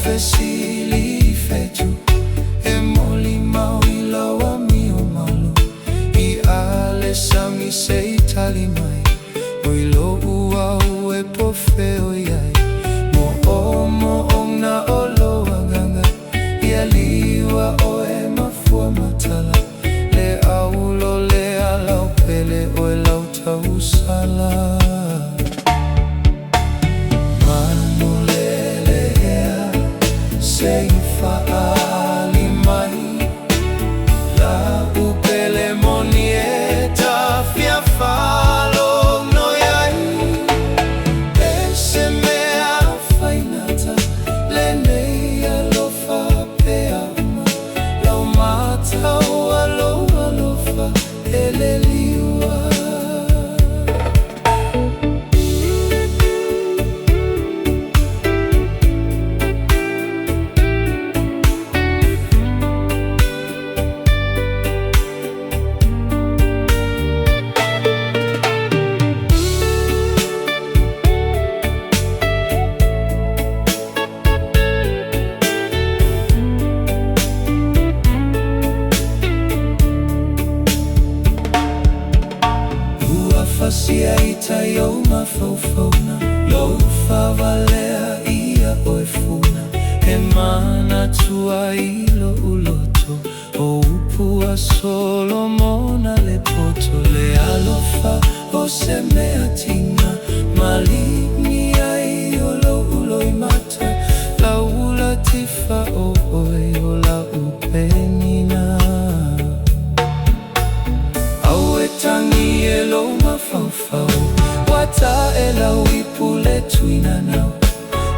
fesili fetu e moli mawila wa mio malu I ale sami se itali mai Moilo ua ue pofeo yai Mo ong na olo aganga Ia liwa oe mafua matala Le aulo le alau pele oe lau tau sala Sei fa'ali mai La upele monieta fia falo no yai Ese mea fainata Le neia lo fa peama Lau mata ua lo fa ele liwa Fasia ita yo mafofona Lo favalea ia oefuna E mana tua ilo uloto O upua Solomona le poto Le alofa o se mea tina Maligni ai o lo ulo imata La ula tifa o oi o la upenina Aue tangi e lo mafau Wata e lau ipule tuina nau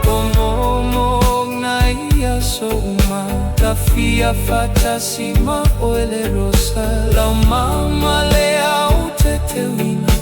Omong na ia so uma Tafia fatasima o ele rosa Lau mama le au te te wina